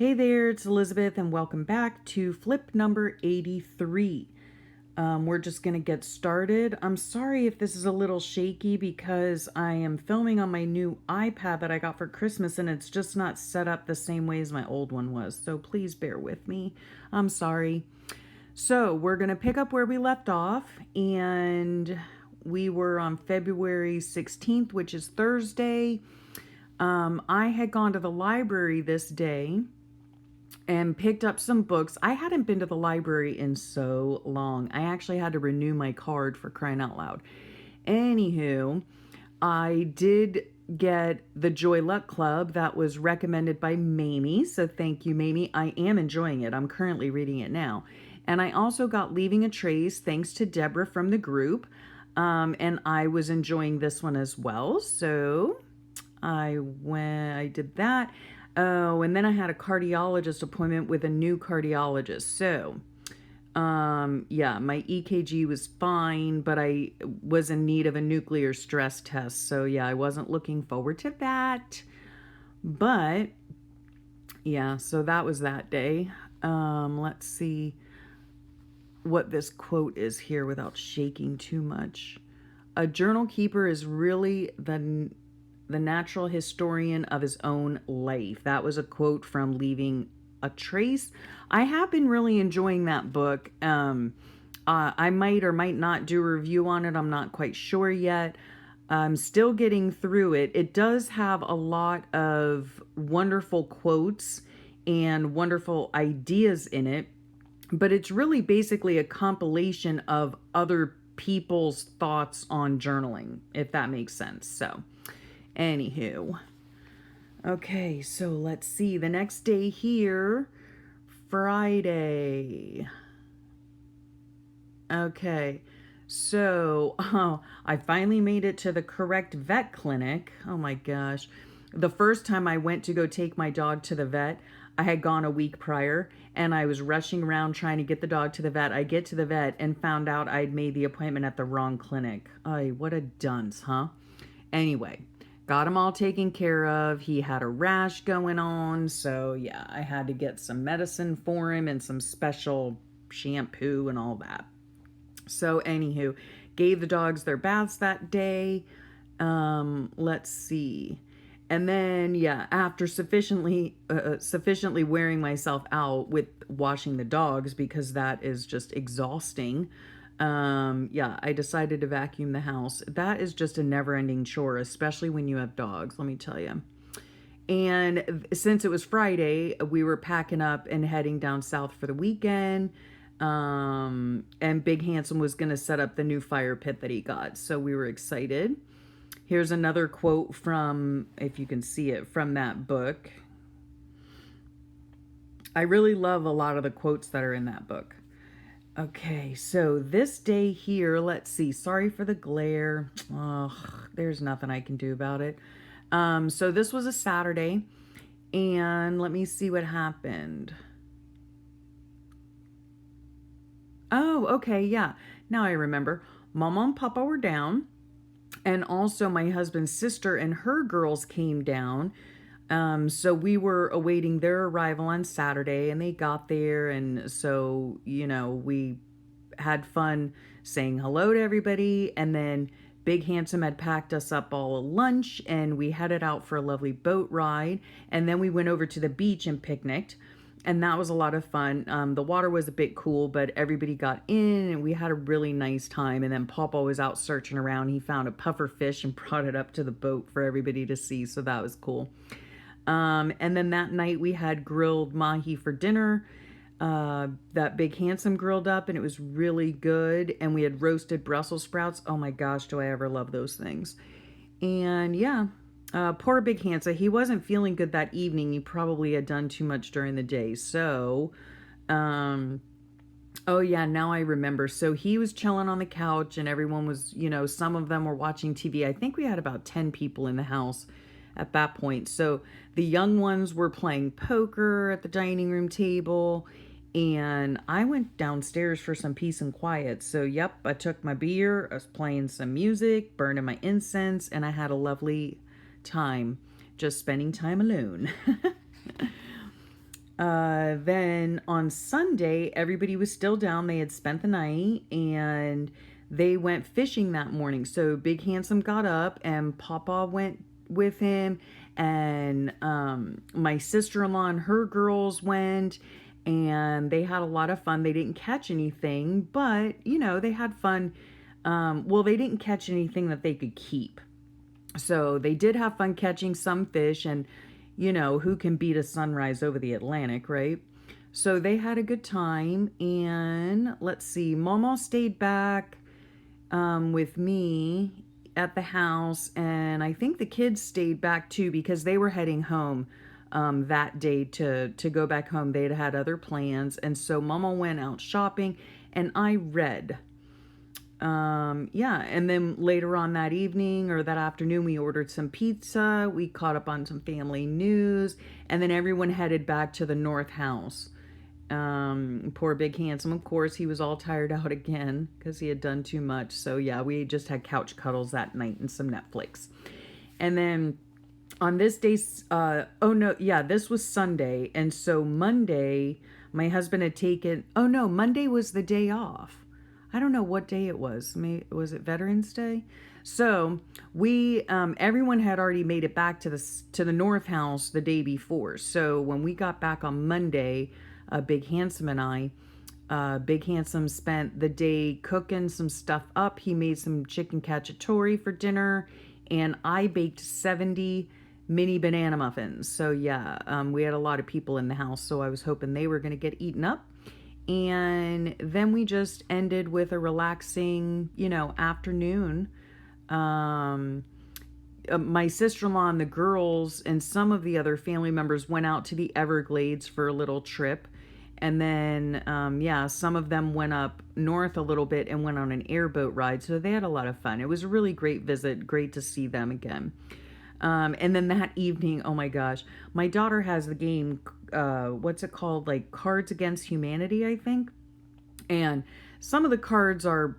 Hey there, it's Elizabeth, and welcome back to flip number 83. We're just going to get started. I'm sorry if this is a little shaky because I am filming on my new iPad that I got for Christmas and it's just not set up the same way as my old one was. So please bear with me. I'm sorry. So we're going to pick up where we left off, and we were on February 16th, which is Thursday. I had gone to the library this day and picked up some books. I hadn't been to the library in so long. I actually had to renew my card, for crying out loud. Anywho, I did get the Joy Luck Club that was recommended by Mamie. So thank you, Mamie. I am enjoying it. I'm currently reading it now. And I also got Leaving a Trace thanks to Deborah from the group. And I was enjoying this one as well. So I did that. Oh, and then I had a cardiologist appointment with a new cardiologist. So, yeah, my EKG was fine, but I was in need of a nuclear stress test. So, yeah, I wasn't looking forward to that. But, yeah, so that was that day. Let's see what this quote is here without shaking too much. A journal keeper is really the natural historian of his own life. That was a quote from Leaving a Trace. I have been really enjoying that book. I might or might not do a review on it. I'm not quite sure yet. I'm still getting through it. It does have a lot of wonderful quotes and wonderful ideas in it, but it's really basically a compilation of other people's thoughts on journaling, if that makes sense. So, anywho, okay, so let's see. The next day here, Friday. Okay, so I finally made it to the correct vet clinic. Oh my gosh. The first time I went to go take my dog to the vet, I had gone a week prior and I was rushing around trying to get the dog to the vet. I get to the vet and found out I'd made the appointment at the wrong clinic. Ay, what a dunce, huh? Anyway, got him all taken care of. He had a rash going on, so yeah, I had to get some medicine for him and some special shampoo and all that. So anywho, gave the dogs their baths that day. Let's see. And then, yeah, after sufficiently wearing myself out with washing the dogs, because that is just exhausting, yeah, I decided to vacuum the house. That is just a never-ending chore, especially when you have dogs, let me tell you. And since it was Friday, we were packing up and heading down south for the weekend. And Big Handsome was going to set up the new fire pit that he got. So we were excited. Here's another quote from, if you can see it, from that book. I really love a lot of the quotes that are in that book. Okay, so this day here, let's see. Sorry for the glare. Oh, there's nothing I can do about it. So this was a Saturday, and let me see what happened. Oh, okay, yeah. Now I remember. Mama and Papa were down, and also my husband's sister and her girls came down. So we were awaiting their arrival on Saturday, and they got there, and so, you know, we had fun saying hello to everybody, and then Big Handsome had packed us up all a lunch, and we headed out for a lovely boat ride, and then we went over to the beach and picnicked, and that was a lot of fun. The water was a bit cool, but everybody got in, and we had a really nice time, and then Papa was out searching around. He found a puffer fish and brought it up to the boat for everybody to see, so that was cool. And then that night we had grilled mahi for dinner. That Big Handsome grilled up, and it was really good. And we had roasted Brussels sprouts. Oh my gosh, do I ever love those things. And yeah, poor Big Handsome, he wasn't feeling good that evening. He probably had done too much during the day. So, oh yeah, now I remember. So he was chilling on the couch, and everyone was, you know, some of them were watching TV. I think we had about 10 people in the house at that point. So the young ones were playing poker at the dining room table, and I went downstairs for some peace and quiet. So yep, I took my beer, I was playing some music, burning my incense, and I had a lovely time just spending time alone. Then on Sunday, everybody was still down. They had spent the night and they went fishing that morning. So Big Handsome got up and Papa went with him, and my sister-in-law and her girls went, and they had a lot of fun. They didn't catch anything, but they had fun. Well, they didn't catch anything that they could keep. So they did have fun catching some fish, and who can beat a sunrise over the Atlantic, right? So they had a good time, and let's see, Mama stayed back with me at the house, and I think the kids stayed back too because they were heading home that day to go back home. They'd had other plans, and so Mama went out shopping, and I read. Yeah, and then later on that evening or that afternoon, we ordered some pizza. We caught up on some family news, and then everyone headed back to the North House. Poor Big Handsome, of course, he was all tired out again because he had done too much. So yeah, we just had couch cuddles that night and some Netflix. And then on this day, oh no, yeah, this was Sunday. And so Monday, my husband had taken, oh no, Monday was the day off. I don't know what day it was. Was it Veterans Day? So we, everyone had already made it back to the North House the day before. So when we got back on Monday, Big Handsome and I, Big Handsome spent the day cooking some stuff up. He made some chicken cacciatore for dinner, and I baked 70 mini banana muffins. So yeah, we had a lot of people in the house, so I was hoping they were going to get eaten up. And then we just ended with a relaxing, afternoon. My sister-in-law and the girls and some of the other family members went out to the Everglades for a little trip. And then, some of them went up north a little bit and went on an airboat ride. So they had a lot of fun. It was a really great visit. Great to see them again. And then that evening, oh my gosh, my daughter has the game, what's it called? Like Cards Against Humanity, I think. And some of the cards are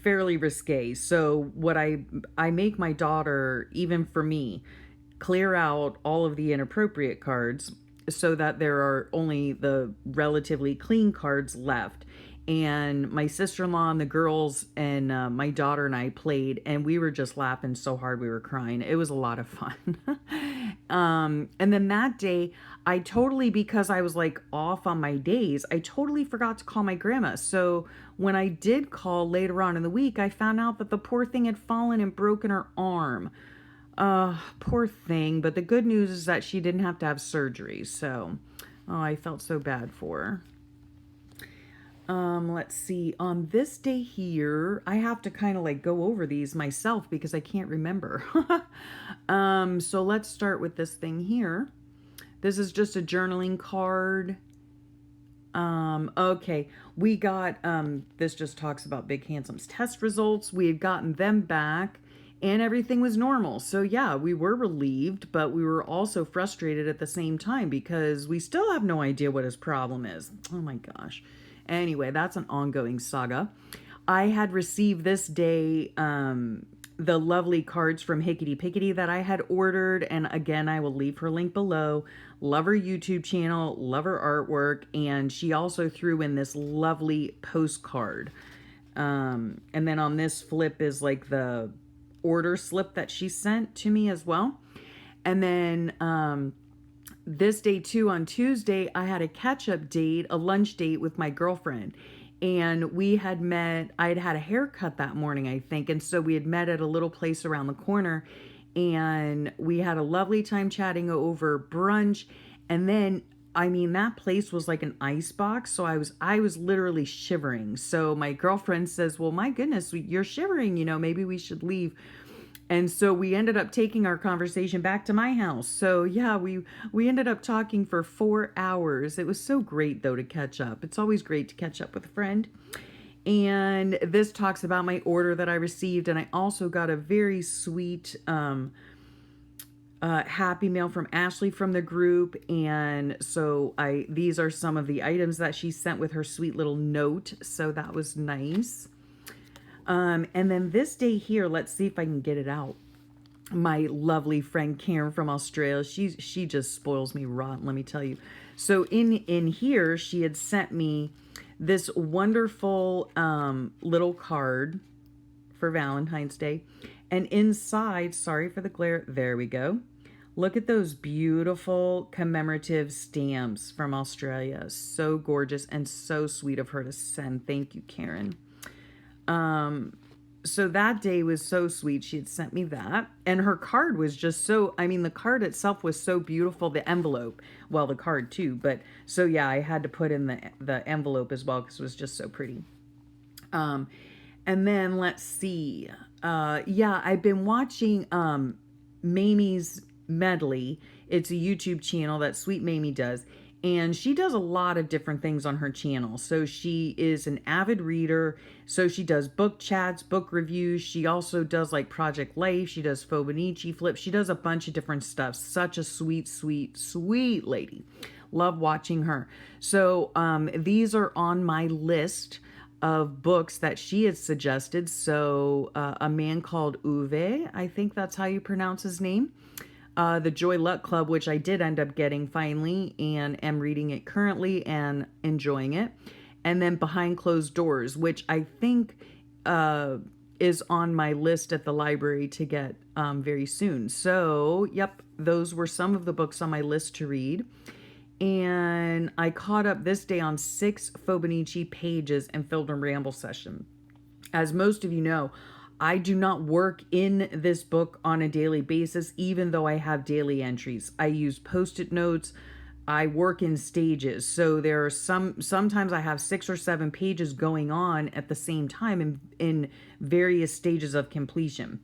fairly risque. So what I make my daughter, even for me, clear out all of the inappropriate cards so that there are only the relatively clean cards left. And my sister-in-law and the girls and my daughter and I played, and we were just laughing so hard we were crying. It was a lot of fun. And then that day, I totally, because I was like off on my days, I totally forgot to call my grandma. So when I did call later on in the week, I found out that the poor thing had fallen and broken her arm. Poor thing. But the good news is that she didn't have to have surgery. So, I felt so bad for her. Let's see, on this day here, I have to kind of like go over these myself because I can't remember. So let's start with this thing here. This is just a journaling card. Okay, we got, this just talks about Big Handsome's test results. We had gotten them back and everything was normal. So yeah, we were relieved, but we were also frustrated at the same time because we still have no idea what his problem is. Oh my gosh. Anyway, that's an ongoing saga. I had received this day the lovely cards from Hickety Pickety that I had ordered. And again, I will leave her link below. Love her YouTube channel, love her artwork. And she also threw in this lovely postcard. And then on this flip is like the order slip that she sent to me as well. And then this day too, on Tuesday, I had a catch-up date, a lunch date with my girlfriend. And we had met, I had had a haircut that morning, I think. And so we had met at a little place around the corner. And we had a lovely time chatting over brunch. And then, I mean, that place was like an ice box. So I was literally shivering. So my girlfriend says, well, my goodness, you're shivering, maybe we should leave. And so we ended up taking our conversation back to my house. So yeah, we ended up talking for 4 hours. It was so great though to catch up. It's always great to catch up with a friend. And this talks about my order that I received. And I also got a very sweet Happy Mail from Ashley from the group. And so these are some of the items that she sent with her sweet little note. So that was nice. And then this day here, let's see if I can get it out. my lovely friend Karen from Australia. She just spoils me rotten, let me tell you. So in here, she had sent me this wonderful little card for Valentine's Day. And inside, sorry for the glare, there we go. Look at those beautiful commemorative stamps from Australia. So gorgeous and so sweet of her to send. Thank you, Karen. So that day was so sweet. She had sent me that. And her card was just so, I mean, the card itself was so beautiful. The envelope, well, the card too. But so yeah, I had to put in the envelope as well because it was just so pretty. And then let's see. Yeah, I've been watching Mamie's Medley. It's a YouTube channel that Sweet Mamie does. And she does a lot of different things on her channel. So she is an avid reader. So she does book chats, book reviews. She also does like Project Life. She does Fobonichi flips. She does a bunch of different stuff. Such a sweet, sweet, sweet lady. Love watching her. So these are on my list of books that she had suggested. So a man called Uwe, I think that's how you pronounce his name. The Joy Luck Club, which I did end up getting finally and am reading it currently and enjoying it. And then Behind Closed Doors, which I think is on my list at the library to get very soon. So, yep, those were some of the books on my list to read. And I caught up this day on 6 Fobonichi pages and filled a ramble session. As most of you know, I do not work in this book on a daily basis, even though I have daily entries. I use post-it notes. I work in stages. So there are sometimes I have 6 or 7 pages going on at the same time in various stages of completion.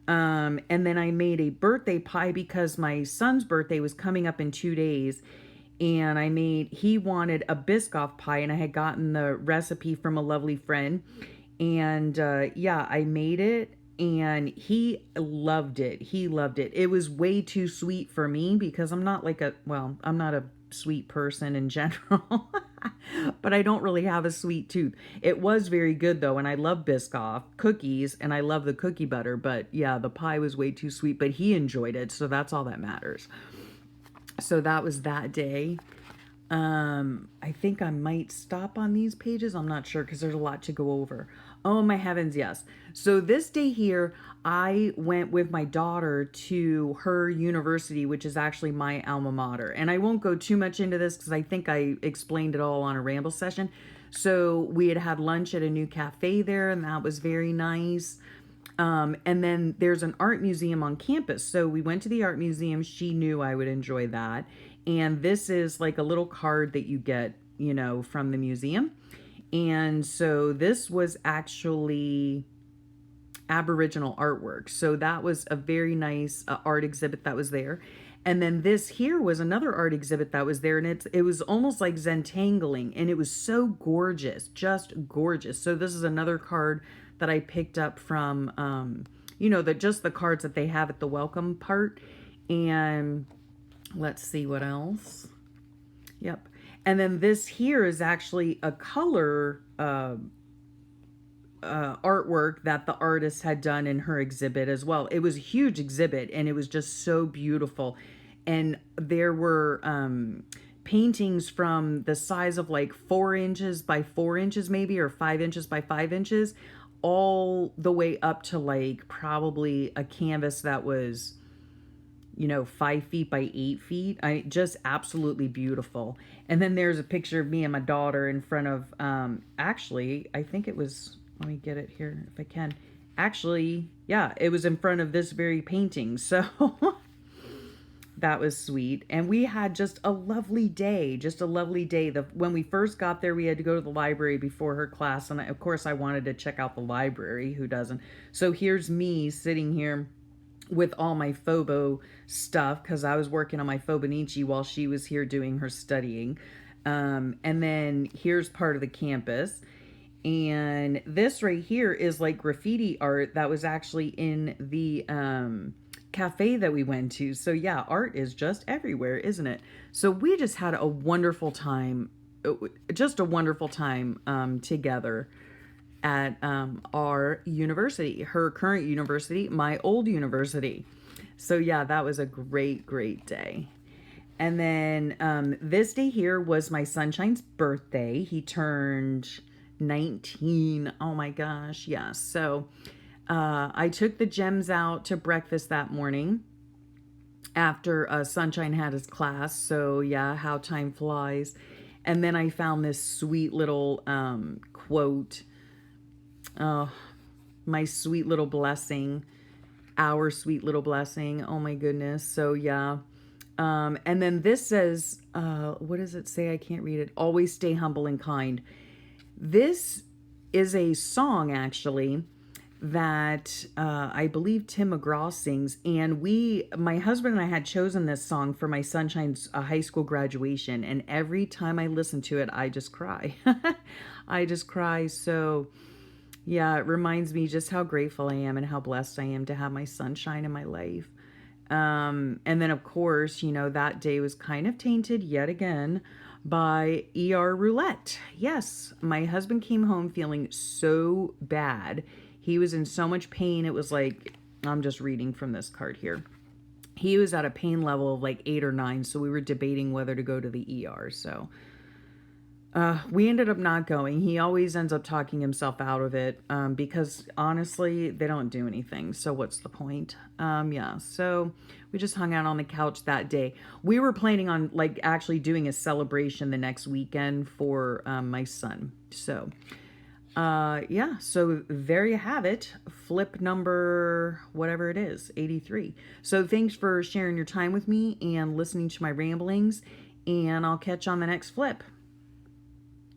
And then I made a birthday pie because my son's birthday was coming up in 2 days. And he wanted a Biscoff pie, and I had gotten the recipe from a lovely friend. And yeah, I made it and he loved it. He loved it. It was way too sweet for me because I'm not I'm not a sweet person in general, but I don't really have a sweet tooth. It was very good though. And I love Biscoff cookies and I love the cookie butter, but yeah, the pie was way too sweet, but he enjoyed it. So that's all that matters. So that was that day. I think I might stop on these pages. I'm not sure because there's a lot to go over. Oh my heavens, yes. So this day here, I went with my daughter to her university, which is actually my alma mater. And I won't go too much into this because I think I explained it all on a ramble session. So we had lunch at a new cafe there, and that was very nice. And then there's an art museum on campus. So we went to the art museum. She knew I would enjoy that. And this is like a little card that you get, from the museum. And so this was actually Aboriginal artwork. So that was a very nice art exhibit that was there. And then this here was another art exhibit that was there. And it was almost like Zentangling. And it was so gorgeous, just gorgeous. So this is another card that I picked up from, just the cards that they have at the welcome part. And let's see what else. Yep. And then this here is actually a color artwork that the artist had done in her exhibit as well. It was a huge exhibit and it was just so beautiful. And there were paintings from the size of like 4 inches by 4 inches maybe, or 5 inches by 5 inches, all the way up to like probably a canvas that was 5 feet by 8 feet. Just absolutely beautiful. And then there's a picture of me and my daughter in front of, actually, I think it was, let me get it here if I can. Actually, yeah, it was in front of this very painting. So that was sweet. And we had just a lovely day, When we first got there, we had to go to the library before her class. And of course I wanted to check out the library. Who doesn't? So here's me sitting here with all my Phobo stuff because I was working on my Fobonichi while she was here doing her studying. And then here's part of the campus. And this right here is like graffiti art that was actually in the cafe that we went to. So yeah, art is just everywhere, isn't it? So we just had a wonderful time, together at our university, her current university, my old university. So yeah, that was a great, great day. And then this day here was my sunshine's birthday. He turned 19. Oh my gosh, yes. So I took the gems out to breakfast that morning after Sunshine had his class. So yeah, how time flies. And then I found this sweet little quote. Oh, my sweet little blessing, our sweet little blessing. Oh my goodness. So yeah. And then this says, what does it say? I can't read it. Always stay humble and kind. This is a song actually that I believe Tim McGraw sings, and my husband and I had chosen this song for my sunshine's high school graduation, and every time I listen to it, I just cry. I just cry. So yeah, it reminds me just how grateful I am and how blessed I am to have my sunshine in my life. And then, of course, that day was kind of tainted yet again by ER roulette. Yes, my husband came home feeling so bad. He was in so much pain. It was like, I'm just reading from this card here. He was at a pain level of like 8 or 9, so we were debating whether to go to the ER. So we ended up not going. He always ends up talking himself out of it because honestly, they don't do anything. So what's the point? Yeah, so we just hung out on the couch that day. We were planning on like actually doing a celebration the next weekend for my son. So yeah, so there you have it. Flip number, whatever it is, 83. So thanks for sharing your time with me and listening to my ramblings. And I'll catch you on the next flip.